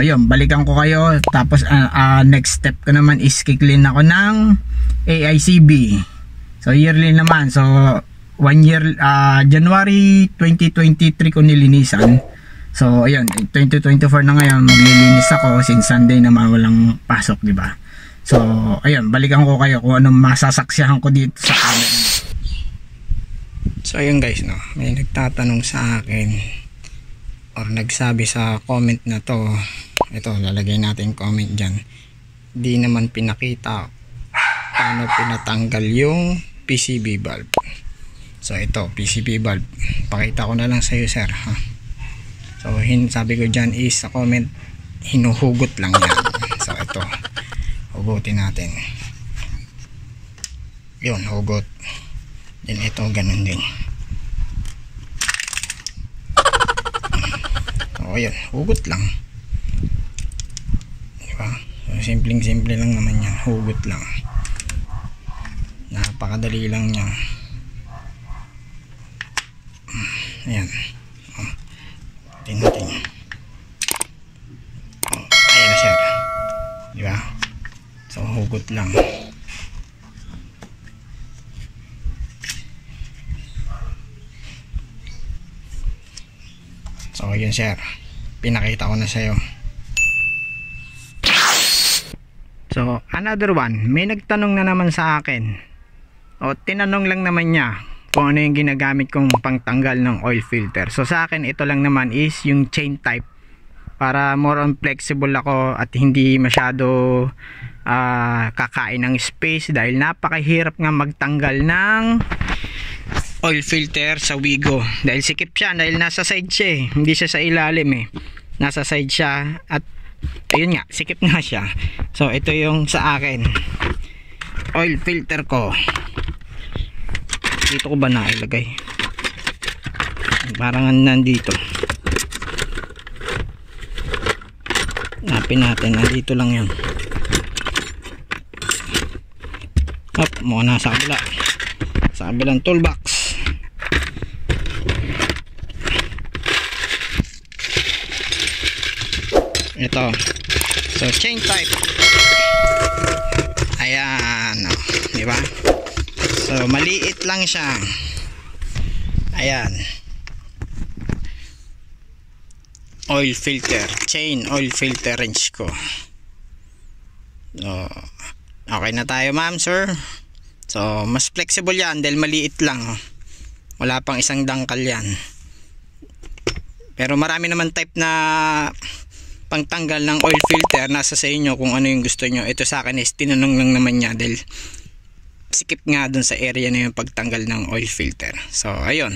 ayun, balikan ko kayo. Tapos next step ko naman is kiklin ako ng AICB. So yearly naman. So 1 year, January 2023 ko nilinisan. So ayun, 2024 na ngayon, maglilinis ako since Sunday naman walang pasok, di ba? So ayun, balikan ko kayo kung anong masasaksihan ko dito sa amin. So ayun guys, no, may nagtatanong sa akin or nagsabi sa comment na to. Ito, lalagay natin comment dyan. Di naman pinakita paano pinatanggal yung PCB valve. So ito, PCB valve, pakita ko na lang sa iyo, sir, ha? So sabi ko dyan is sa comment, hinuhugot lang yan. So ito, hugutin natin. Yun, hugot. Then ito, ganun din. So yun, hugot lang. Diba? So simpleng-simple lang naman yan, hugot lang. Napakadali lang niya. Ayan. Natin. Ayan na siya. Diba? So hugot lang. So yun sir, pinakita ko na sa'yo. So another one, may nagtanong na naman sa akin, o tinanong lang naman niya kung ano yung ginagamit kong pangtanggal ng oil filter. So sa akin ito lang naman is yung chain type, para more on flexible ako at hindi masyado kakain ng space, dahil napakahirap nga magtanggal ng oil filter sa Wigo, dahil sikip siya, dahil nasa side siya eh, hindi siya sa ilalim eh, nasa side siya, at ayun nga, sikip nga siya. So ito yung sa akin oil filter ko. Dito ko ba nailagay? Parang nandito. Hanapin natin, nandito lang yun. Hop, mukha na sa kabila, sa kabilang toolbox. Ito, so chain type. Ayan, di ba? So maliit lang siya. Ayan, oil filter, chain oil filter wrench ko. So okay na tayo, ma'am, sir. So mas flexible yan dahil maliit lang, wala pang isang dangkal yan. Pero marami naman type na pangtanggal ng oil filter, nasa sa inyo kung ano yung gusto nyo. Ito sa akin is tinanong lang naman niya dahil sikip nga dun sa area na yung pagtanggal ng oil filter. So ayun.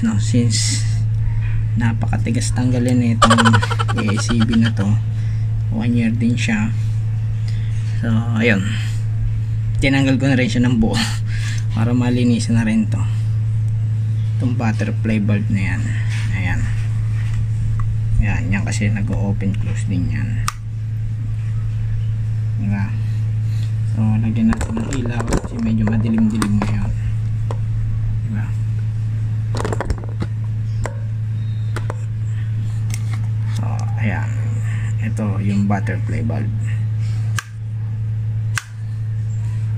No, since napakatigas tanggalin itong AICB na to, 1 year din siya. So ayun, tinanggal ko na rin siya ng buo para malinisan na rin to, itong butterfly valve na yan. Ayan, yan kasi nag-open close din yan, diba? So lagyan natin ng ilaw kasi medyo madilim-dilim ngayon, diba? Ayan, ito yung butterfly valve.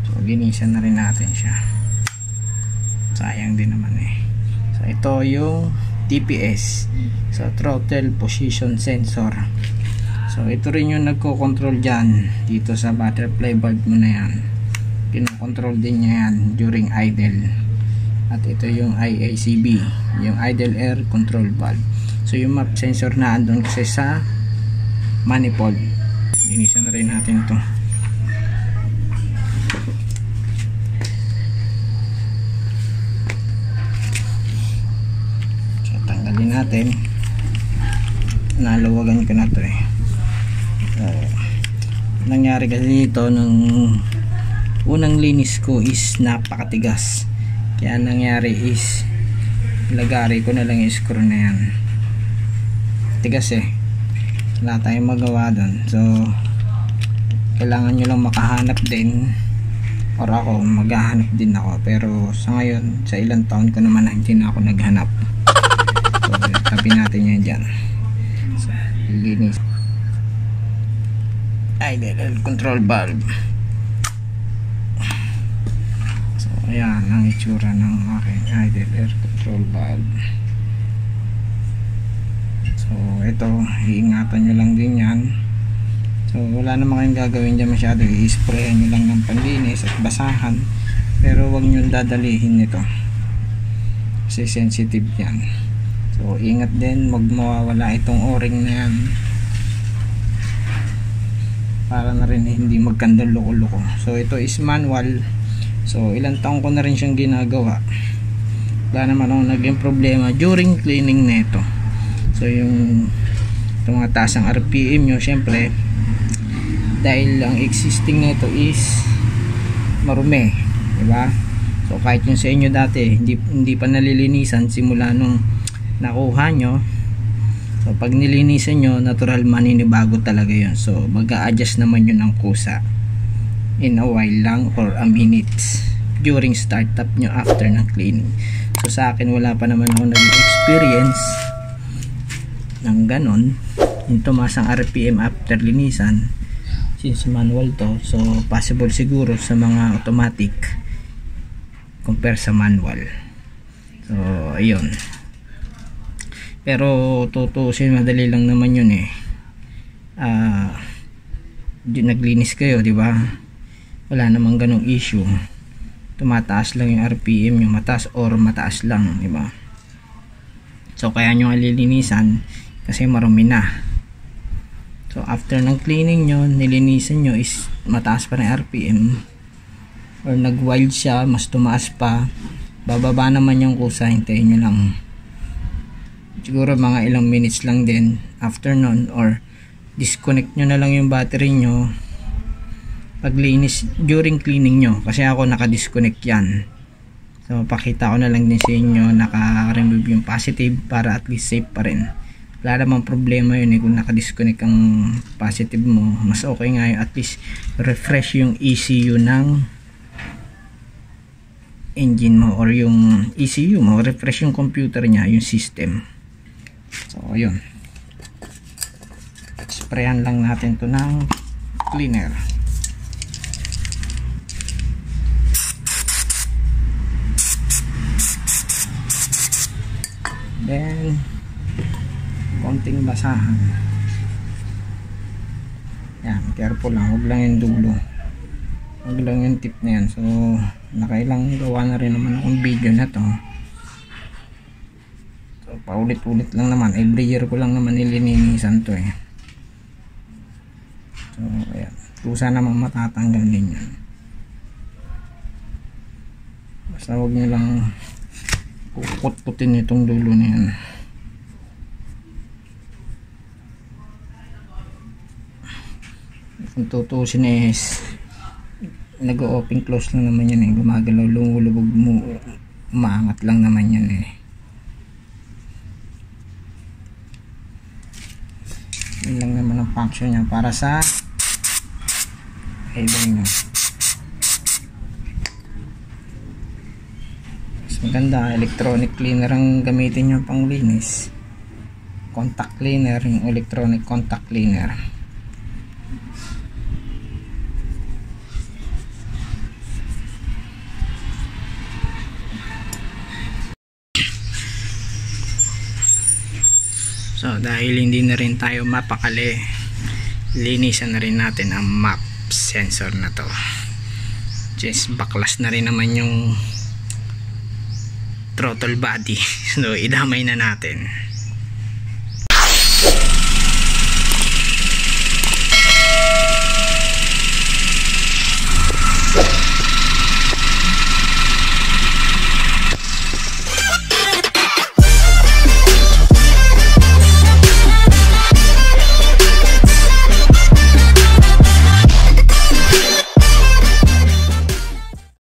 So linisan na rin natin siya, sayang din naman eh. So ito yung TPS, so throttle position sensor. So ito rin yung nagko-control dyan dito sa butterfly valve mo na yan. Kinokontrol din niya yan during idle. at ito yung IACB, yung idle air control valve. So yung map sensor na andun kasi sa manifold. Linisan na rin natin ito. So tanggalin natin. Naluwagan ko na ito eh. So, nangyari kasi dito nung unang linis ko is napakatigas, kaya nangyari is lagari ko na lang yung screw na yan. Tigas eh, wala tayong magawa doon. So kailangan nyo lang makahanap din, or ako maghahanap din ako, pero sa ngayon sa ilang taon ko naman hindi na ako naghanap. So tabi natin yan dyan. So linis idle air control valve. So ayan ang itsura ng aking idle air control valve. So ito, iingatan nyo lang din yan. So wala naman kayong gagawin dyan masyado, i-sprayan nyo lang ng panlinis at basahan, pero wag nyo dadalihin ito kasi sensitive yan. So ingat din, wag mawawala itong o-ring na yan, para na rin hindi magkandang loko-loko. So ito is manual. So ilang taon ko na rin siyang ginagawa, wala naman akong naging problema during cleaning nito. So yung mga taas ang RPM nyo, syempre dahil ang existing nito is marumi, diba? So kahit yung sa inyo dati hindi pa nalilinisan simula nung nakuha nyo, so pag nilinisan nyo, natural maninibago talaga yun. So mag-a-adjust naman yun ng kusa in a while lang or a minute during startup nyo after ng cleaning. So sa akin wala pa naman ako nag-experience ng ganon, yung tumaas ang RPM after linisan, since manual to. So possible siguro sa mga automatic compare sa manual. So ayun, pero tutusin madali lang naman yun eh. Naglinis kayo, di ba? Wala namang ganong issue. Tumataas lang yung RPM yung mataas or mataas lang, di ba? So kaya nyo alilinisan kasi marumi na. So after ng cleaning nyo, nilinisan nyo is mataas pa rin RPM or nag-wild siya, mas tumaas pa, bababa naman yung kusa, hintayin nyo lang siguro mga ilang minutes lang din after nun, or disconnect nyo na lang yung battery nyo paglinis during cleaning nyo, kasi ako naka-disconnect yan. So pakita ko na lang din sa inyo, naka-remove yung positive para at least safe pa rin. Wala namang problema yun eh kung naka-disconnect ang positive mo, mas okay nga yun, at least refresh yung ECU ng engine mo or yung ECU mo, refresh yung computer nya, yung system. So ayun, sprayan lang natin to ng cleaner. Then konting basahan. Yan, careful lang, huwag lang yung dulo, huwag lang yung tip na yan. So nakailang gawa na rin naman akong video na to. So paulit-ulit lang naman, every year ko lang naman nililinisan to eh. So ayan, kusa naman matatanggal din yan, basta huwag nyo lang kukut-kutin itong dulo na yan. Kung tutusin is nag-open close lang naman yan eh, gumagalaw, lumulubog mo, umaangat lang naman yan eh. Yun lang naman ang function niya para sa cable nyo. Mas maganda, electronic cleaner ang gamitin nyo pang linis. Contact cleaner, yung electronic contact cleaner. So dahil hindi na rin tayo mapakali, linisan na rin natin ang map sensor na to. Just baklas na rin naman yung throttle body. So idamay na natin.